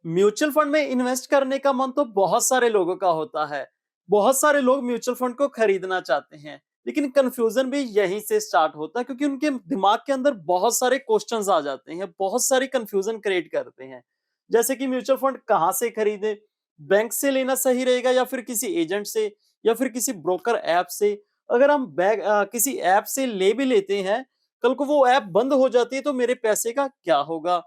Mutual fund में invest करने का मन तो बहुत सारे लोगों का होता है। बहुत सारे लोग म्यूचुअल फंड को खरीदना चाहते हैं, लेकिन कंफ्यूजन भी यहीं से स्टार्ट होता है क्योंकि उनके दिमाग के अंदर बहुत सारे क्वेश्चंस आ जाते हैं, बहुत सारी कंफ्यूजन क्रिएट करते हैं। जैसे कि म्यूचुअल फंड कहाँ से खरीदे, बैंक से लेना सही रहेगा या फिर किसी एजेंट से या फिर किसी ब्रोकर ऐप से। अगर हम किसी ऐप से ले भी लेते हैं, कल को वो ऐप बंद हो जाती है तो मेरे पैसे का क्या होगा।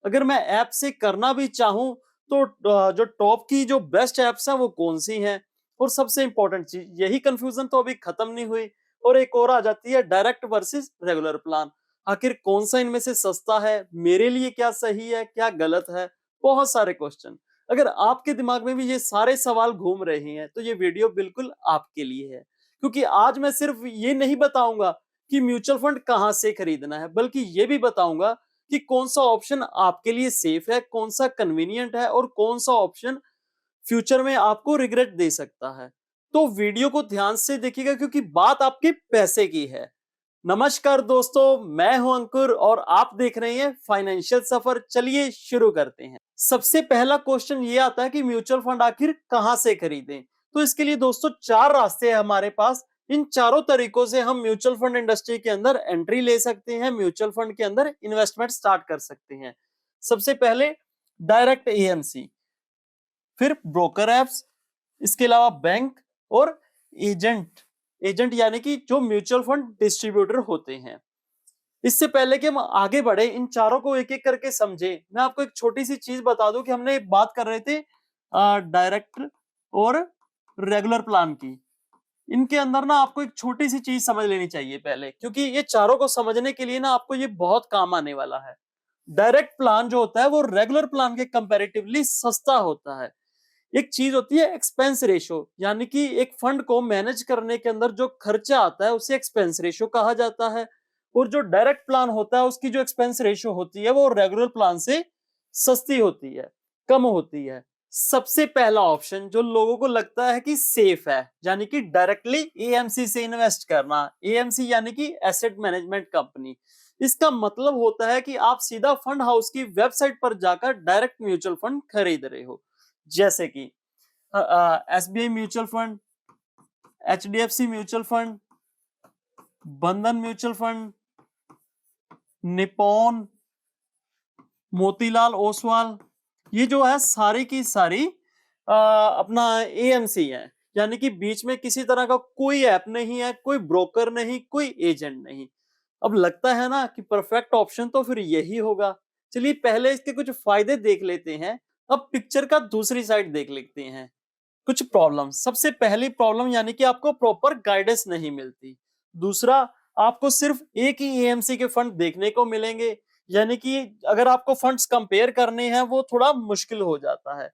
अगर मैं ऐप से करना भी चाहूं तो जो टॉप की जो बेस्ट ऐप्स हैं वो कौन सी हैं। और सबसे इंपॉर्टेंट चीज, यही कंफ्यूजन तो अभी खत्म नहीं हुई। और एक और आ जाती है डायरेक्ट वर्सेस रेगुलर प्लान। आखिर कौन सा इनमें से सस्ता है, मेरे लिए क्या सही है, क्या गलत है। बहुत सारे क्वेश्चन। अगर आपके दिमाग में भी ये सारे सवाल घूम रहे हैं तो ये वीडियो बिल्कुल आपके लिए है, क्योंकि आज मैं सिर्फ ये नहीं बताऊंगा कि म्यूचुअल फंड कहां से खरीदना है, बल्कि ये भी बताऊंगा कि कौन सा ऑप्शन आपके लिए सेफ है, कौन सा कन्वीनियंट है और कौन सा ऑप्शन फ्यूचर में आपको रिग्रेट दे सकता है। तो वीडियो को ध्यान से देखिएगा क्योंकि बात आपके पैसे की है। नमस्कार दोस्तों, मैं हूं अंकुर और आप देख रहे हैं फाइनेंशियल सफर। चलिए शुरू करते हैं। सबसे पहला क्वेश्चन ये आता है कि म्यूचुअल फंड आखिर कहां से खरीदें। तो इसके लिए दोस्तों चार रास्ते हैं हमारे पास। इन चारों तरीकों से हम म्यूचुअल फंड इंडस्ट्री के अंदर एंट्री ले सकते हैं, म्यूचुअल फंड के अंदर इन्वेस्टमेंट स्टार्ट कर सकते हैं। सबसे पहले डायरेक्ट एएमसी, फिर ब्रोकर एप्स, इसके अलावा बैंक और एजेंट। एजेंट यानी कि जो म्यूचुअल फंड डिस्ट्रीब्यूटर होते हैं। इससे पहले कि हम आगे बढ़े, इन चारों को एक एक करके समझे, मैं आपको एक छोटी सी चीज बता दूं कि हमने बात कर रहे थे डायरेक्ट और रेगुलर प्लान की। इनके अंदर ना आपको एक छोटी सी चीज समझ लेनी चाहिए पहले, क्योंकि ये चारों को समझने के लिए ना आपको ये बहुत काम आने वाला है। डायरेक्ट प्लान जो होता है वो रेगुलर प्लान के कंपैरेटिवली सस्ता होता है। एक चीज होती है एक्सपेंस रेशो, यानी कि एक फंड को मैनेज करने के अंदर जो खर्चा आता है उसे एक्सपेंस रेशो कहा जाता है। और जो डायरेक्ट प्लान होता है उसकी जो एक्सपेंस रेशो होती है वो रेगुलर प्लान से सस्ती होती है, कम होती है। सबसे पहला ऑप्शन जो लोगों को लगता है कि सेफ है, यानी कि डायरेक्टली एएमसी से इन्वेस्ट करना। एएमसी यानी कि एसेट मैनेजमेंट कंपनी। इसका मतलब होता है कि आप सीधा फंड हाउस की वेबसाइट पर जाकर डायरेक्ट म्यूचुअल फंड खरीद रहे हो। जैसे कि SBI mutual fund, HDFC mutual fund, Bandhan mutual fund, Nippon, Motilal Oswal, ये जो है सारी की सारी अपना एएमसी है। यानी कि बीच में किसी तरह का कोई ऐप नहीं है, कोई ब्रोकर नहीं, कोई एजेंट नहीं। अब लगता है ना कि परफेक्ट ऑप्शन तो फिर यही होगा। चलिए पहले इसके कुछ फायदे देख लेते हैं। अब पिक्चर का दूसरी साइड देख लेते हैं। कुछ प्रॉब्लम, सबसे पहली प्रॉब्लम यानी कि आपको प्रॉपर गाइडेंस नहीं मिलती। दूसरा, आपको सिर्फ एक ही एएमसी के फंड देखने को मिलेंगे, यानी कि अगर आपको फंड्स कंपेयर करने हैं वो थोड़ा मुश्किल हो जाता है।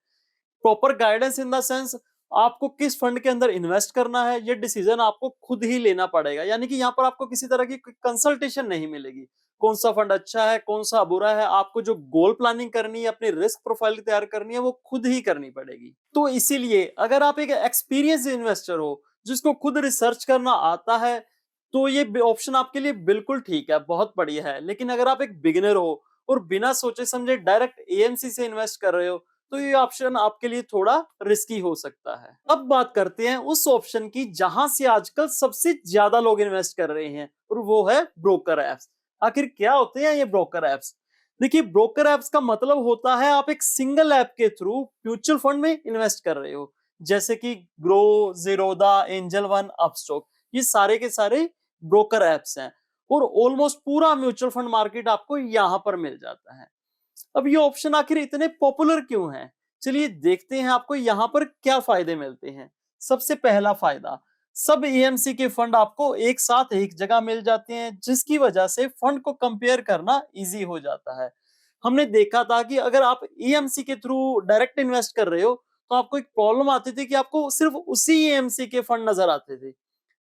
Proper guidance in the sense, आपको किस फंड के अंदर इन्वेस्ट करना है ये डिसीजन आपको खुद ही लेना पड़ेगा, यानी कि यहाँ पर आपको किसी तरह की कंसल्टेशन नहीं मिलेगी। कौन सा फंड अच्छा है, कौन सा बुरा है, आपको जो गोल प्लानिंग करनी है, अपनी रिस्क प्रोफाइल तैयार करनी है, वो खुद ही करनी पड़ेगी। तो इसीलिए अगर आप एक एक्सपीरियंस इन्वेस्टर हो जिसको खुद रिसर्च करना आता है तो ये ऑप्शन आपके लिए बिल्कुल ठीक है, बहुत बढ़िया है। लेकिन अगर आप एक बिगिनर हो और बिना सोचे समझे डायरेक्ट एएमसी से इन्वेस्ट कर रहे हो तो ये ऑप्शन आपके लिए थोड़ा रिस्की हो सकता है। अब बात करते हैं उस ऑप्शन की जहां से आजकल सबसे ज्यादा लोग इन्वेस्ट कर रहे हैं, और वो है ब्रोकर एप्स। आखिर क्या होते हैं ये ब्रोकर एप्स? देखिए, ब्रोकर एप्स का मतलब होता है आप एक सिंगल ऐप के थ्रू म्यूचुअल फंड में इन्वेस्ट कर रहे हो। जैसे कि grow, Zerodha, angel one, Upstox, ये सारे के सारे ब्रोकर एप्स हैं। और ऑलमोस्ट पूरा म्यूचुअल फंड मार्केट आपको यहां पर मिल जाता है। अब ये ऑप्शन आखिर इतने पॉपुलर क्यों हैं? चलिए देखते हैं आपको यहाँ पर क्या फायदे मिलते हैं। सबसे पहला फायदा, सब एएमसी के फंड आपको एक साथ एक जगह मिल जाते हैं, जिसकी वजह से फंड को कंपेयर करना इजी हो जाता है। हमने देखा था कि अगर आप एएमसी के थ्रू डायरेक्ट इन्वेस्ट कर रहे हो तो आपको एक प्रॉब्लम आती थी कि आपको सिर्फ उसी एएमसी के फंड नजर आते थे।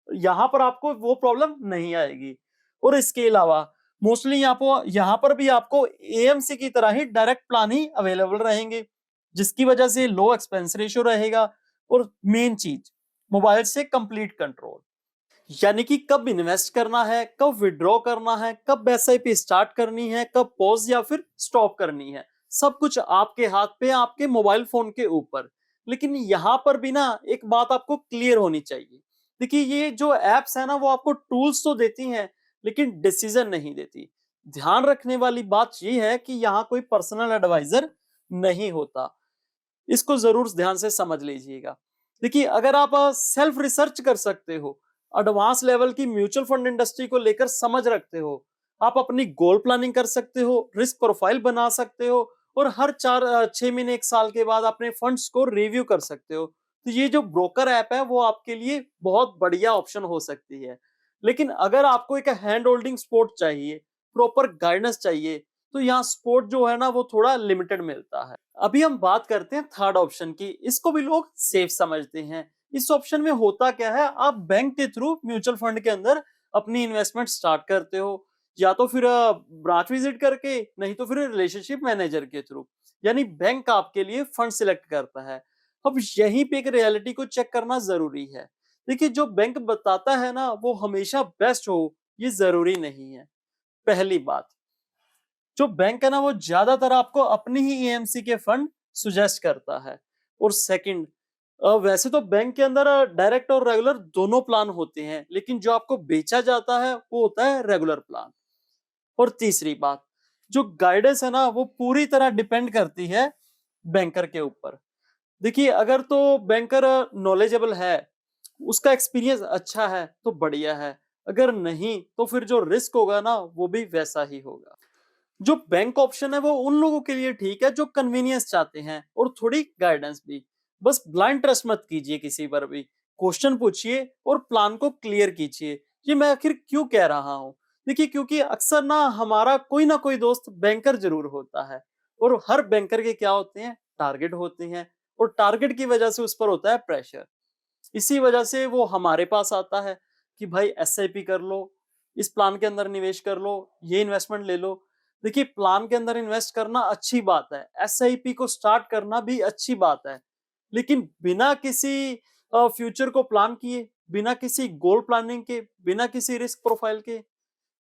यहाँ पर आपको वो प्रॉब्लम नहीं आएगी। और इसके अलावा मोस्टली यहाँ पर भी आपको एएमसी की तरह ही डायरेक्ट प्लान ही अवेलेबल रहेंगे, जिसकी वजह से लो एक्सपेंस रेशियो रहेगा। और मेन चीज, मोबाइल से कंप्लीट कंट्रोल, यानी कि कब इन्वेस्ट करना है, कब विड्रॉ करना है, कब एसआईपी स्टार्ट करनी है, कब पॉज या फिर स्टॉप करनी है, सब कुछ आपके हाथ पे, आपके मोबाइल फोन के ऊपर। लेकिन यहाँ पर भी ना एक बात आपको क्लियर होनी चाहिए। देखिए ये जो एप्स है ना वो आपको टूल्स तो देती हैं, लेकिन डिसीजन नहीं देती। ध्यान रखने वाली बात ये है कि यहाँ कोई पर्सनल एडवाइजर नहीं होता। इसको जरूर ध्यान से समझ लीजिएगा। देखिए अगर आप सेल्फ रिसर्च कर सकते हो, एडवांस लेवल की म्यूचुअल फंड इंडस्ट्री को लेकर समझ रखते हो, आप अपनी गोल प्लानिंग कर सकते हो, रिस्क प्रोफाइल बना सकते हो और हर 6 महीने 1 साल के बाद अपने फंड्स को रिव्यू कर सकते हो, तो ये जो ब्रोकर ऐप है वो आपके लिए बहुत बढ़िया ऑप्शन हो सकती है। लेकिन अगर आपको एक हैंड होल्डिंग सपोर्ट चाहिए, प्रॉपर गाइडेंस चाहिए, तो यहाँ सपोर्ट जो है ना वो थोड़ा लिमिटेड मिलता है। अभी हम बात करते हैं थर्ड ऑप्शन की। इसको भी लोग सेफ समझते हैं। इस ऑप्शन में होता क्या है, आप बैंक के थ्रू म्यूचुअल फंड के अंदर अपनी इन्वेस्टमेंट स्टार्ट करते हो, या तो फिर ब्रांच विजिट करके, नहीं तो फिर रिलेशनशिप मैनेजर के थ्रू। यानी बैंक आपके लिए फंड सिलेक्ट करता है। अब यहीं पे एक रियलिटी को चेक करना जरूरी है। देखिए जो बैंक बताता है ना वो हमेशा बेस्ट हो, ये जरूरी नहीं है। पहली बात, जो बैंक है ना वो ज्यादातर आपको अपनी ही ईएमसी के फंड सुजेस्ट करता है। और सेकंड, वैसे तो बैंक के अंदर डायरेक्ट और रेगुलर दोनों प्लान होते हैं, लेकिन जो आपको बेचा जाता है वो होता है रेगुलर प्लान। और तीसरी बात, जो गाइडेंस है ना वो पूरी तरह डिपेंड करती है बैंकर के ऊपर। देखिए अगर तो बैंकर नॉलेजेबल है, उसका एक्सपीरियंस अच्छा है तो बढ़िया है, अगर नहीं तो फिर जो रिस्क होगा ना वो भी वैसा ही होगा। जो बैंक ऑप्शन है वो उन लोगों के लिए ठीक है जो कन्वीनियंस चाहते हैं और थोड़ी गाइडेंस भी। बस ब्लाइंड ट्रस्ट मत कीजिए किसी पर भी, क्वेश्चन पूछिए और प्लान को क्लियर कीजिए। ये मैं आखिर क्यों कह रहा हूँ, देखिए क्योंकि अक्सर ना कोई कोई दोस्त बैंकर जरूर होता है, और हर बैंकर के क्या होते हैं, टारगेट होते हैं, और टारगेट की वजह से उस पर होता है प्रेशर। इसी वजह से वो हमारे पास आता है कि भाई एसआईपी कर लो, इस प्लान के अंदर निवेश कर लो, ये इन्वेस्टमेंट ले लो। देखिए प्लान के अंदर इन्वेस्ट करना अच्छी बात है, एसआईपी को स्टार्ट करना भी अच्छी बात है, लेकिन बिना किसी फ्यूचर को प्लान किए, बिना किसी गोल प्लानिंग के, बिना किसी रिस्क प्रोफाइल के,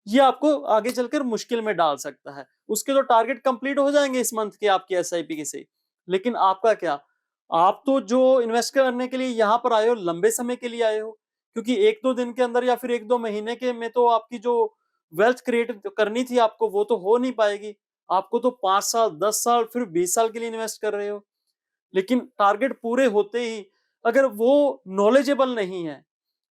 ये आपको आगे चलकर मुश्किल में डाल सकता है। उसके तो टारगेट कंप्लीट हो जाएंगे इस मंथ के आपके एसआईपी के से, लेकिन आपका क्या? आप तो जो इन्वेस्ट करने के लिए यहाँ पर आए हो लंबे समय के लिए आए हो, क्योंकि 1-2 दिन के अंदर या फिर 1-2 महीने के में तो आपकी जो वेल्थ क्रिएट करनी थी आपको वो तो हो नहीं पाएगी। आपको तो 5 साल, 10 साल, फिर 20 साल के लिए इन्वेस्ट कर रहे हो। लेकिन टारगेट पूरे होते ही अगर वो नॉलेजेबल नहीं है,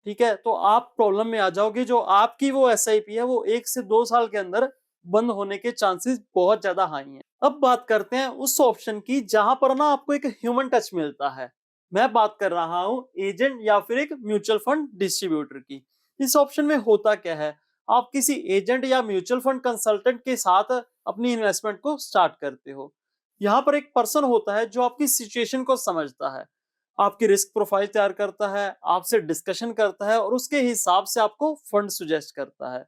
ठीक है, तो आप प्रॉब्लम में आ जाओगे। जो आपकी वो एसआईपी है वो 1 से 2 साल के अंदर बंद होने के चांसेस बहुत ज्यादा हाई हैं। अब बात करते हैं उस ऑप्शन की जहां पर ना आपको एक ह्यूमन टच मिलता है। मैं बात कर रहा हूं एजेंट या फिर एक म्यूचुअल फंड डिस्ट्रीब्यूटर की। इस ऑप्शन में होता क्या है, आप किसी एजेंट या म्यूचुअल फंड कंसल्टेंट के साथ अपनी इन्वेस्टमेंट को स्टार्ट करते हो। यहाँ पर एक पर्सन होता है जो आपकी सिचुएशन को समझता है, आपकी रिस्क प्रोफाइल तैयार करता है, आपसे डिस्कशन करता है और उसके हिसाब से आपको फंड सुजेस्ट करता है।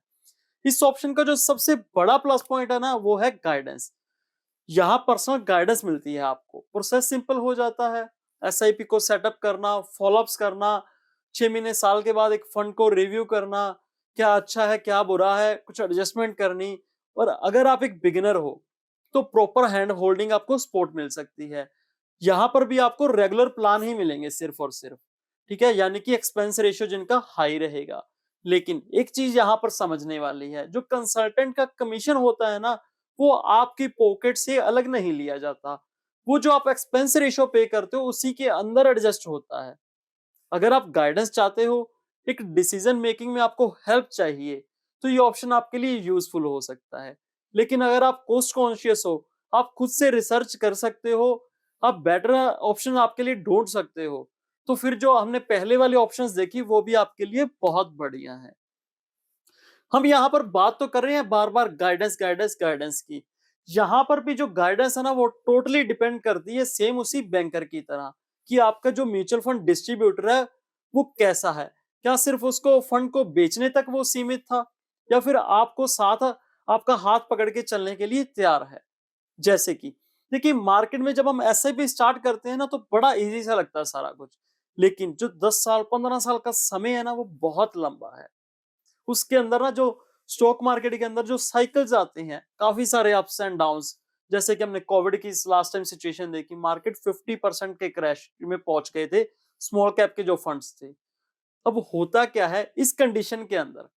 इस ऑप्शन का जो सबसे बड़ा प्लस पॉइंट है ना वो है गाइडेंस। यहाँ पर्सनल गाइडेंस मिलती है आपको, प्रोसेस सिंपल हो जाता है। एसआईपी को सेटअप करना, फॉलोअप्स करना, 6 महीने साल के बाद एक फंड को रिव्यू करना, क्या अच्छा है क्या बुरा है, कुछ एडजस्टमेंट करनी। और अगर आप एक बिगिनर हो तो प्रॉपर हैंड होल्डिंग आपको सपोर्ट मिल सकती है। यहाँ पर भी आपको रेगुलर प्लान ही मिलेंगे सिर्फ और सिर्फ, ठीक है, यानी कि एक्सपेंस रेशियो जिनका हाई रहेगा। लेकिन एक चीज यहाँ पर समझने वाली है, जो कंसल्टेंट का कमीशन होता है ना वो आपकी पॉकेट से अलग नहीं लिया जाता। वो जो आप एक्सपेंस रेशियो पे करते हो उसी के अंदर एडजस्ट होता है। अगर आप गाइडेंस चाहते हो, एक डिसीजन मेकिंग में आपको हेल्प चाहिए, तो ये ऑप्शन आपके लिए यूजफुल हो सकता है। लेकिन अगर आप कॉस्ट कॉन्शियस हो, आप खुद से रिसर्च कर सकते हो, आप बेटर ऑप्शन आपके लिए ढूंढ सकते हो, तो फिर जो हमने पहले वाले ऑप्शंस देखी वो भी आपके लिए बहुत बढ़िया है। हम यहाँ पर बात तो कर रहे हैं बार बार गाइडेंस गाइडेंस गाइडेंस की। यहाँ पर भी जो गाइडेंस है ना वो टोटली डिपेंड करती है सेम उसी बैंकर की तरह, कि आपका जो म्यूचुअल फंड डिस्ट्रीब्यूटर है वो कैसा है। क्या सिर्फ उसको फंड को बेचने तक वो सीमित था, या फिर आपको साथ आपका हाथ पकड़ के चलने के लिए तैयार है। जैसे कि देखिए मार्केट में जब हम एसआईपी स्टार्ट करते हैं ना तो बड़ा इजी सा लगता है सारा कुछ, लेकिन जो 10 साल 15 साल का समय है ना वो बहुत लंबा है। उसके अंदर ना जो स्टॉक मार्केट के अंदर जो साइकिल्स आते हैं, काफी सारे अप्स एंड डाउन्स, जैसे कि हमने कोविड की लास्ट टाइम सिचुएशन देखी, मार्केट 50% के क्रैश में पहुंच गए थे स्मॉल कैप के जो फंड्स थे। अब होता क्या है इस कंडीशन के अंदर,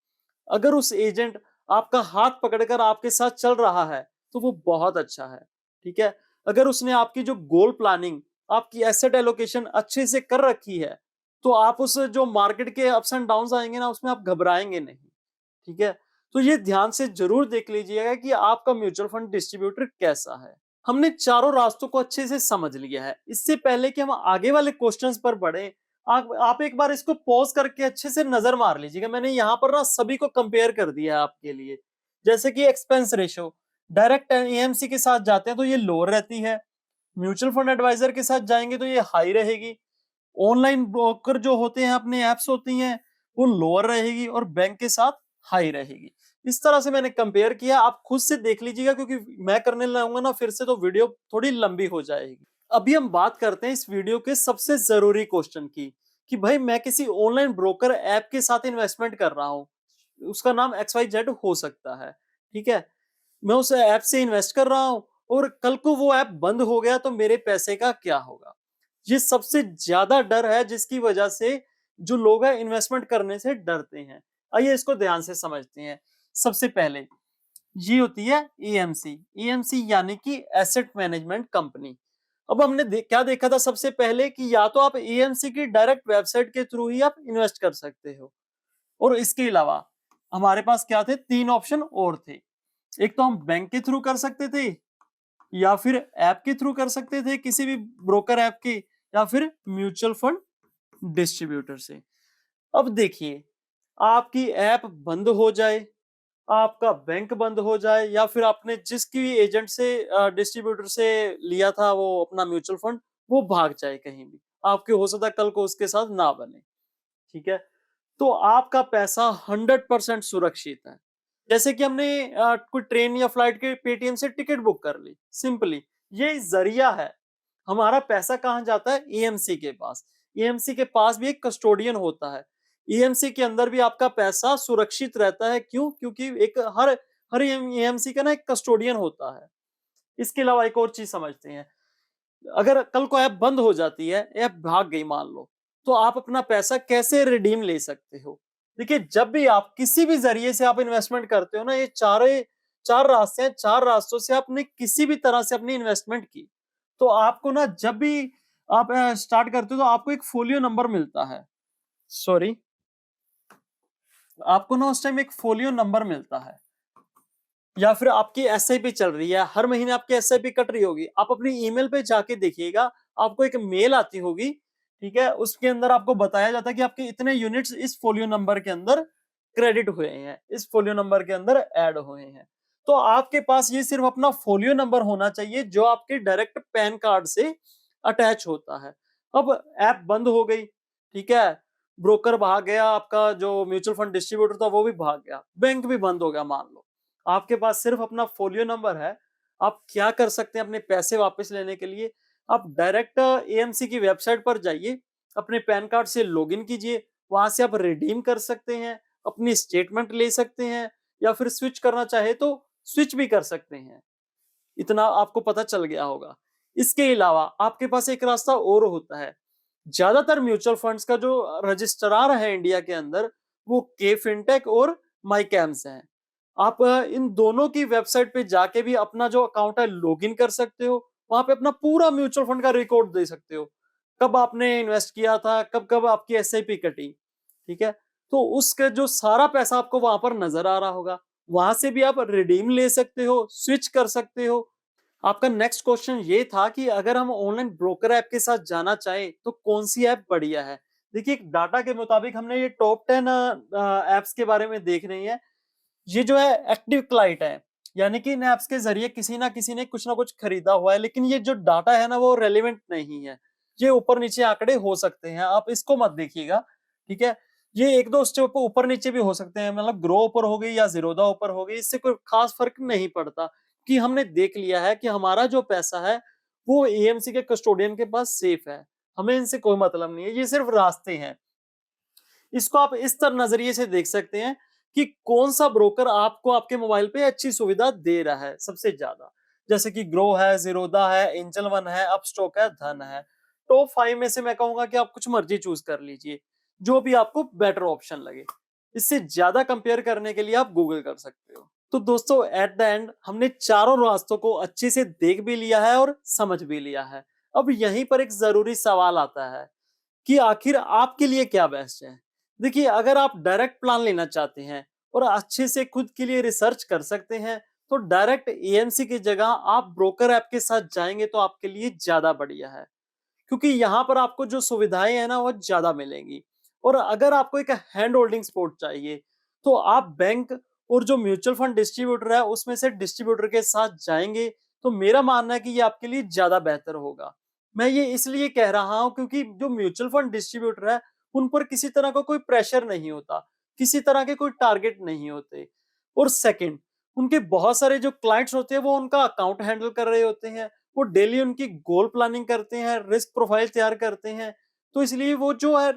अगर उस एजेंट आपका हाथ पकड़कर आपके साथ चल रहा है तो वो बहुत अच्छा है, ठीक है। अगर उसने आपकी जो गोल प्लानिंग, आपकी एसेट एलोकेशन अच्छे से कर रखी है, तो आप उस जो मार्केट के अप्स एंड डाउन्स आएंगे ना, उसमें आप घबराएंगे नहीं, ठीक है। तो ये ध्यान से जरूर देख लीजिएगा कि आपका म्यूचुअल फंड डिस्ट्रीब्यूटर कैसा है। हमने चारों रास्तों को अच्छे से समझ लिया है। इससे पहले कि हम आगे वाले क्वेश्चंस पर बढ़े, आप एक बार इसको पॉज करके अच्छे से नजर मार लीजिएगा। मैंने यहाँ पर ना सभी को कंपेयर कर दिया है आपके लिए। जैसे कि एक्सपेंस रेशो, डायरेक्ट एएमसी के साथ जाते हैं तो ये लोअर रहती है, म्यूचुअल फंड एडवाइजर के साथ जाएंगे तो ये हाई रहेगी, ऑनलाइन ब्रोकर जो होते हैं अपने एप्स होती हैं वो लोअर रहेगी, और बैंक के साथ हाई रहेगी। इस तरह से मैंने कंपेयर किया, आप खुद से देख लीजिएगा, क्योंकि मैं करने लगूंगा ना फिर से तो वीडियो थोड़ी लंबी हो जाएगी। अभी हम बात करते हैं इस वीडियो के सबसे जरूरी क्वेश्चन की, कि भाई मैं किसी ऑनलाइन ब्रोकर ऐप के साथ इन्वेस्टमेंट कर रहा हूं, उसका नाम XYZ हो सकता है, ठीक है। मैं उस ऐप से इन्वेस्ट कर रहा हूं और कल को वो ऐप बंद हो गया तो मेरे पैसे का क्या होगा। ये सबसे ज्यादा डर है जिसकी वजह से जो लोग हैं इन्वेस्टमेंट करने से डरते हैं। आइए इसको ध्यान से समझते हैं। सबसे पहले ये होती है एएमसी। एएमसी यानी कि एसेट मैनेजमेंट कंपनी। अब हमने क्या देखा था सबसे पहले, कि या तो आप एएमसी की डायरेक्ट वेबसाइट के थ्रू ही आप इन्वेस्ट कर सकते हो, और इसके अलावा हमारे पास क्या थे, तीन ऑप्शन और थे। एक तो हम बैंक के थ्रू कर सकते थे, या फिर ऐप के थ्रू कर सकते थे किसी भी ब्रोकर ऐप के, या फिर म्यूचुअल फंड डिस्ट्रीब्यूटर से। अब देखिए, आपकी ऐप बंद हो जाए, आपका बैंक बंद हो जाए, या फिर आपने जिसकी भी एजेंट से डिस्ट्रीब्यूटर से लिया था वो अपना म्यूचुअल फंड, वो भाग जाए कहीं भी, आपके हो सकता है कल को उसके साथ ना बने, ठीक है। तो आपका पैसा 100% सुरक्षित है। जैसे कि हमने कोई ट्रेन या फ्लाइट के पेटीएम से टिकट बुक कर ली, सिंपली ये जरिया है। हमारा पैसा कहां जाता है, एएमसी के पास। एएमसी के पास भी एक कस्टोडियन होता है, एएमसी के अंदर भी आपका पैसा सुरक्षित रहता है। क्यों? क्योंकि एक हर हर एएमसी का ना एक कस्टोडियन होता है। इसके अलावा एक और चीज समझते हैं, अगर कल को ऐप बंद हो जाती है, ऐप भाग गई मान लो, तो आप अपना पैसा कैसे रिडीम ले सकते हो। देखिए, जब भी आप किसी भी जरिए से आप इन्वेस्टमेंट करते हो ना, ये चार रास्ते हैं, चार रास्तों से आपने किसी भी तरह से अपनी इन्वेस्टमेंट की, तो आपको ना जब भी आप स्टार्ट करते हो तो आपको एक फोलियो नंबर मिलता है। सॉरी, आपको ना उस टाइम एक फोलियो नंबर मिलता है, या फिर आपकी एसआईपी चल रही है, हर महीने आपकी एसआईपी कट रही होगी, आप अपनी ईमेल पे जाके देखिएगा, आपको एक मेल आती होगी, ठीक है। उसके अंदर आपको बताया जाता है कि आपके इतने यूनिट्स इस फोलियो नंबर के अंदर क्रेडिट हुए हैं, इस फोलियो नंबर के अंदर ऐड हुए हैं। तो आपके पास ये सिर्फ अपना फोलियो नंबर होना चाहिए, जो आपके डायरेक्ट पैन कार्ड से अटैच होता है। अब ऐप बंद हो गई, ठीक है, ब्रोकर भाग गया, आपका जो म्यूचुअल फंड डिस्ट्रीब्यूटर था वो भी भाग गया, बैंक भी बंद हो गया मान लो, आपके पास सिर्फ अपना फोलियो नंबर है। आप क्या कर सकते हैं अपने पैसे वापस लेने के लिए, आप डायरेक्ट एएमसी की वेबसाइट पर जाइए, अपने पैन कार्ड से लॉगिन कीजिए, वहां से आप रिडीम कर सकते हैं, अपनी स्टेटमेंट ले सकते हैं, या फिर स्विच करना चाहे तो स्विच भी कर सकते हैं। इतना आपको पता चल गया होगा। इसके अलावा आपके पास एक रास्ता और होता है। ज्यादातर म्यूचुअल फंड्स का जो रजिस्ट्रार है इंडिया के अंदर, वो के फिनटेक और माई कैम्स हैं। आप इन दोनों की वेबसाइट पे जाके भी अपना जो अकाउंट है लॉगिन कर सकते हो, वहां पे अपना पूरा म्यूचुअल फंड का रिकॉर्ड दे सकते हो, कब आपने इन्वेस्ट किया था, कब कब आपकी एसआईपी कटी, ठीक है। तो उसका जो सारा पैसा आपको वहां पर नजर आ रहा होगा, वहां से भी आप रिडीम ले सकते हो, स्विच कर सकते हो। आपका नेक्स्ट क्वेश्चन ये था कि अगर हम ऑनलाइन ब्रोकर ऐप के साथ जाना चाहें तो कौन सी ऐप बढ़िया है। देखिए, डाटा के मुताबिक हमने ये टॉप 10 एप्स के बारे में देख रही है। ये जो है एक्टिव क्लाइंट है, यानी कि इन एप्स के जरिए किसी ना कुछ ना कुछ खरीदा हुआ है, लेकिन ये जो डाटा है ना वो रेलेवेंट नहीं है। ये ऊपर नीचे आंकड़े हो सकते हैं, आप इसको मत देखिएगा, ठीक है। ये एक दो स्टेप ऊपर नीचे भी हो सकते हैं, मतलब ग्रो ऊपर हो गई या जीरोधा ऊपर हो गई, इससे कोई खास फर्क नहीं पड़ता, कि हमने देख लिया है कि हमारा जो पैसा है वो एएमसी के कस्टोडियन के पास सेफ है, हमें इनसे कोई मतलब नहीं है, ये सिर्फ रास्ते हैं। इसको आप इस तरह नजरिए से देख सकते हैं कि कौन सा ब्रोकर आपको आपके मोबाइल पे अच्छी सुविधा दे रहा है सबसे ज्यादा। जैसे कि ग्रो है, ज़ीरोधा है, एंजल वन है, अपस्टॉक है, धन है। टॉप 5 में से मैं कहूँगा कि आप कुछ मर्ज़ी चूज़ कर लीजिए, जो भी आपको बेटर ऑप्शन लगे। इससे ज़्यादा कंपेयर करने के लिए आप गूगल कर सकते हो। तो दोस्तों एट द एंड हमने चारों रास्तों को अच्छे से देख भी लिया है और समझ भी लिया है। अब यहीं पर एक ज़रूरी सवाल आता है कि आखिर आपके लिए क्या बेस्ट है? देखिए, अगर आप डायरेक्ट प्लान लेना चाहते हैं और अच्छे से खुद के लिए रिसर्च कर सकते हैं, तो डायरेक्ट एएमसी की जगह आप ब्रोकर ऐप के साथ जाएँगे तो आपके लिए ज़्यादा बढ़िया है। क्योंकि यहाँ पर आपको जो सुविधाएँ हैं ना, वो ज़्यादा मिलेंगी। और अगर आपको एक हैंड होल्डिंग सपोर्ट चाहिए, तो आप बैंक और जो म्यूचुअल फंड डिस्ट्रीब्यूटर है, उसमें से डिस्ट्रीब्यूटर के साथ जाएँगे, तो मेरा मानना है कि ये आपके लिए ज़्यादा बेहतर होगा। मैं ये इसलिए कह रहा हूँ क्योंकि जो म्यूचुअल फंड डिस्ट्रीब्यूटर है, उन पर किसी तरह का कोई प्रेशर नहीं होता, किसी तरह के कोई टारगेट नहीं होते। और सेकंड, उनके बहुत सारे जो क्लाइंट्स होते हैं, वो उनका अकाउंट हैंडल कर रहे होते हैं। वो डेली उनकी गोल प्लानिंग करते हैं, रिस्क प्रोफाइल तैयार करते हैं, तो इसलिए वो जो है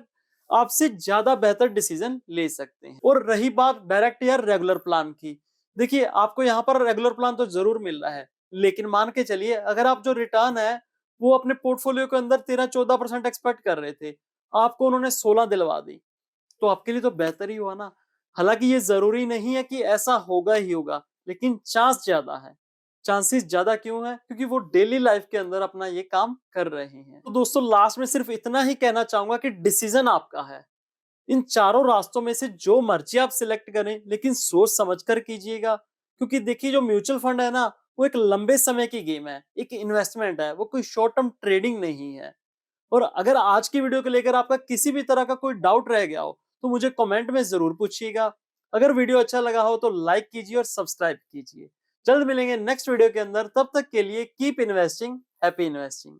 आपसे ज़्यादा बेहतर डिसीजन ले सकते हैं। और रही बात डायरेक्ट या रेगुलर प्लान की, देखिए आपको यहाँ पर रेगुलर प्लान तो ज़रूर मिल रहा है, लेकिन मान के चलिए अगर आप जो रिटर्न है, वो अपने पोर्टफोलियो के अंदर 13-14% एक्सपेक्ट कर रहे थे, आपको उन्होंने 16 दिलवा दी, तो आपके लिए तो बेहतर ही हुआ ना। हालाँकि ये ज़रूरी नहीं है कि ऐसा होगा ही होगा, लेकिन चांस ज़्यादा है। चांसेस ज़्यादा क्यों है? क्योंकि वो डेली लाइफ के अंदर अपना ये काम कर रहे हैं। तो दोस्तों लास्ट में सिर्फ इतना ही कहना चाहूँगा कि डिसीज़न आपका है। इन चारों रास्तों में से जो मर्ज़ी आप सिलेक्ट करें, लेकिन सोच समझ कर कीजिएगा। क्योंकि देखिए जो म्यूचुअल फंड है ना, वो एक लंबे समय की गेम है, एक इन्वेस्टमेंट है, वो कोई शॉर्ट टर्म ट्रेडिंग नहीं है। और अगर आज की वीडियो को लेकर आपका किसी भी तरह का कोई डाउट रह गया हो, तो मुझे कमेंट में ज़रूर पूछिएगा। अगर वीडियो अच्छा लगा हो तो लाइक कीजिए और सब्सक्राइब कीजिए। जल्द मिलेंगे नेक्स्ट वीडियो के अंदर, तब तक के लिए कीप इन्वेस्टिंग, हैप्पी इन्वेस्टिंग।